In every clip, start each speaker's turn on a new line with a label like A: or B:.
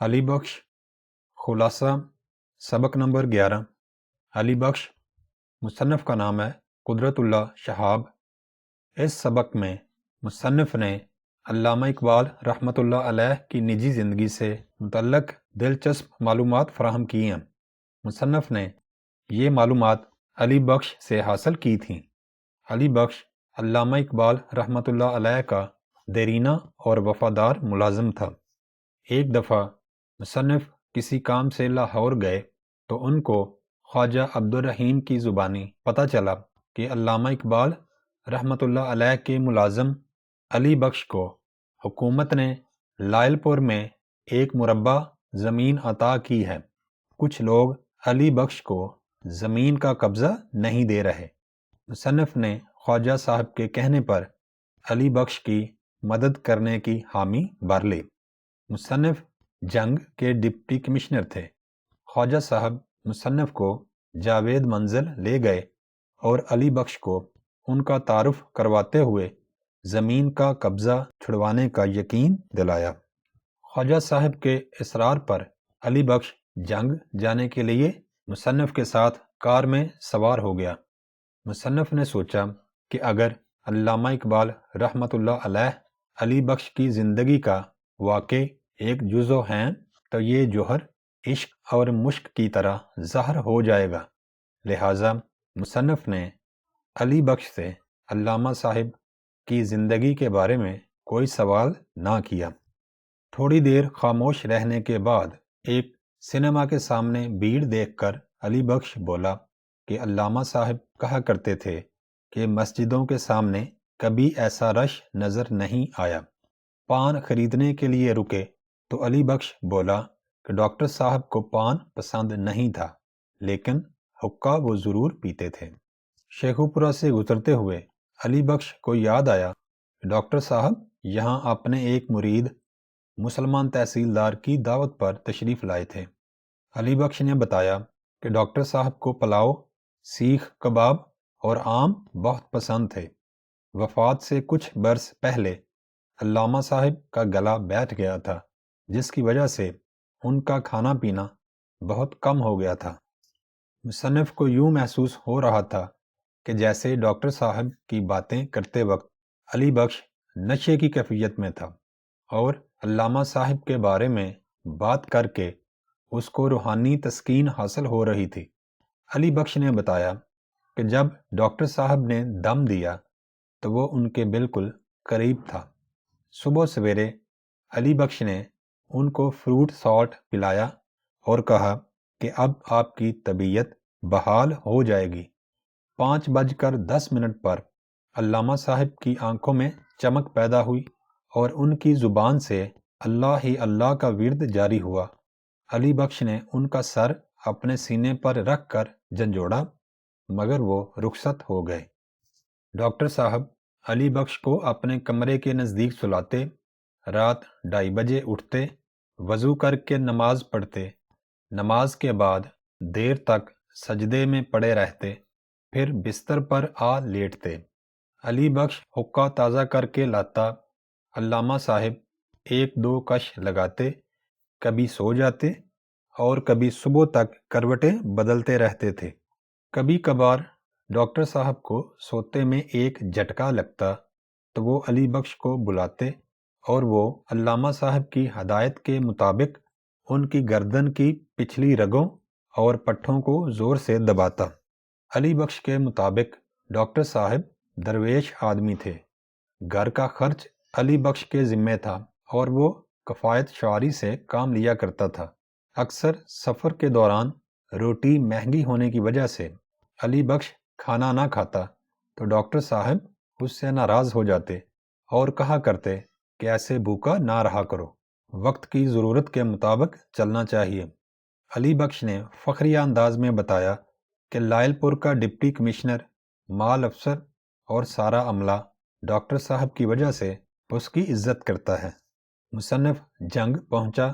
A: علی بخش خلاصہ سبق نمبر 11 علی بخش مصنف کا نام ہے قدرت اللہ شہاب۔ اس سبق میں مصنف نے علامہ اقبال رحمۃ اللہ علیہ کی نجی زندگی سے متعلق دلچسپ معلومات فراہم کی ہیں۔ مصنف نے یہ معلومات علی بخش سے حاصل کی تھیں۔ علی بخش علامہ اقبال رحمۃ اللہ علیہ کا دیرینہ اور وفادار ملازم تھا۔ ایک دفعہ مصنف کسی کام سے لاہور گئے تو ان کو خواجہ عبدالرحیم کی زبانی پتہ چلا کہ علامہ اقبال رحمۃ اللہ علیہ کے ملازم علی بخش کو حکومت نے لائل پور میں ایک مربع زمین عطا کی ہے۔ کچھ لوگ علی بخش کو زمین کا قبضہ نہیں دے رہے۔ مصنف نے خواجہ صاحب کے کہنے پر علی بخش کی مدد کرنے کی حامی بھر لی۔ مصنف جنگ کے ڈپٹی کمشنر تھے۔ خواجہ صاحب مصنف کو جاوید منزل لے گئے اور علی بخش کو ان کا تعارف کرواتے ہوئے زمین کا قبضہ چھڑوانے کا یقین دلایا۔ خواجہ صاحب کے اصرار پر علی بخش جنگ جانے کے لیے مصنف کے ساتھ کار میں سوار ہو گیا۔ مصنف نے سوچا کہ اگر علامہ اقبال رحمۃ اللہ علیہ علی بخش کی زندگی کا واقع ایک جزو ہیں تو یہ جوہر عشق اور مشق کی طرح ظاہر ہو جائے گا، لہٰذا مصنف نے علی بخش سے علامہ صاحب کی زندگی کے بارے میں کوئی سوال نہ کیا۔ تھوڑی دیر خاموش رہنے کے بعد ایک سنیما کے سامنے بھیڑ دیکھ کر علی بخش بولا کہ علامہ صاحب کہا کرتے تھے کہ مسجدوں کے سامنے کبھی ایسا رش نظر نہیں آیا۔ پان خریدنے کے لیے رکے تو علی بخش بولا کہ ڈاکٹر صاحب کو پان پسند نہیں تھا، لیکن حقہ وہ ضرور پیتے تھے۔ شیخوپورہ سے گزرتے ہوئے علی بخش کو یاد آیا کہ ڈاکٹر صاحب یہاں اپنے ایک مرید مسلمان تحصیلدار کی دعوت پر تشریف لائے تھے۔ علی بخش نے بتایا کہ ڈاکٹر صاحب کو پلاؤ، سیخ کباب اور آم بہت پسند تھے۔ وفات سے کچھ برس پہلے علامہ صاحب کا گلا بیٹھ گیا تھا، جس کی وجہ سے ان کا کھانا پینا بہت کم ہو گیا تھا۔ مصنف کو یوں محسوس ہو رہا تھا کہ جیسے ڈاکٹر صاحب کی باتیں کرتے وقت علی بخش نشے کی کیفیت میں تھا اور علامہ صاحب کے بارے میں بات کر کے اس کو روحانی تسکین حاصل ہو رہی تھی۔ علی بخش نے بتایا کہ جب ڈاکٹر صاحب نے دم دیا تو وہ ان کے بالکل قریب تھا۔ صبح سویرے علی بخش نے ان کو فروٹ سالٹ پلایا اور کہا کہ اب آپ کی طبیعت بحال ہو جائے گی۔ 5:10 پر علامہ صاحب کی آنکھوں میں چمک پیدا ہوئی اور ان کی زبان سے اللہ ہی اللہ کا ورد جاری ہوا۔ علی بخش نے ان کا سر اپنے سینے پر رکھ کر جھنجھوڑا، مگر وہ رخصت ہو گئے۔ ڈاکٹر صاحب علی بخش کو اپنے کمرے کے نزدیک سلاتے، رات 2:30 بجے اٹھتے، وضو کر کے نماز پڑھتے، نماز کے بعد دیر تک سجدے میں پڑے رہتے، پھر بستر پر آ لیٹتے۔ علی بخش حقہ تازہ کر کے لاتا، علامہ صاحب 1-2 کش لگاتے، کبھی سو جاتے اور کبھی صبح تک کروٹیں بدلتے رہتے تھے۔ کبھی کبھار ڈاکٹر صاحب کو سوتے میں ایک جھٹکا لگتا تو وہ علی بخش کو بلاتے اور وہ علامہ صاحب کی ہدایت کے مطابق ان کی گردن کی پچھلی رگوں اور پٹھوں کو زور سے دباتا۔ علی بخش کے مطابق ڈاکٹر صاحب درویش آدمی تھے۔ گھر کا خرچ علی بخش کے ذمے تھا اور وہ کفایت شعاری سے کام لیا کرتا تھا۔ اکثر سفر کے دوران روٹی مہنگی ہونے کی وجہ سے علی بخش کھانا نہ کھاتا تو ڈاکٹر صاحب اس سے ناراض ہو جاتے اور کہا کرتے کہ ایسے بھوکا نہ رہا کرو، وقت کی ضرورت کے مطابق چلنا چاہیے۔ علی بخش نے فخریہ انداز میں بتایا کہ لائل پور کا ڈپٹی کمشنر، مال افسر اور سارا عملہ ڈاکٹر صاحب کی وجہ سے اس کی عزت کرتا ہے۔ مصنف جنگ پہنچا،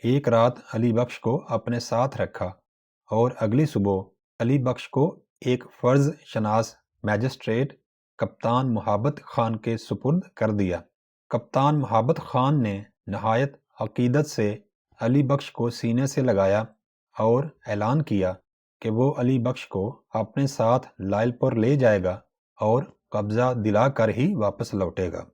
A: ایک رات علی بخش کو اپنے ساتھ رکھا اور اگلی صبح علی بخش کو ایک فرض شناس میجسٹریٹ کپتان محبت خان کے سپرد کر دیا۔ کپتان محبت خان نے نہایت عقیدت سے علی بخش کو سینے سے لگایا اور اعلان کیا کہ وہ علی بخش کو اپنے ساتھ لائل پور لے جائے گا اور قبضہ دلا کر ہی واپس لوٹے گا۔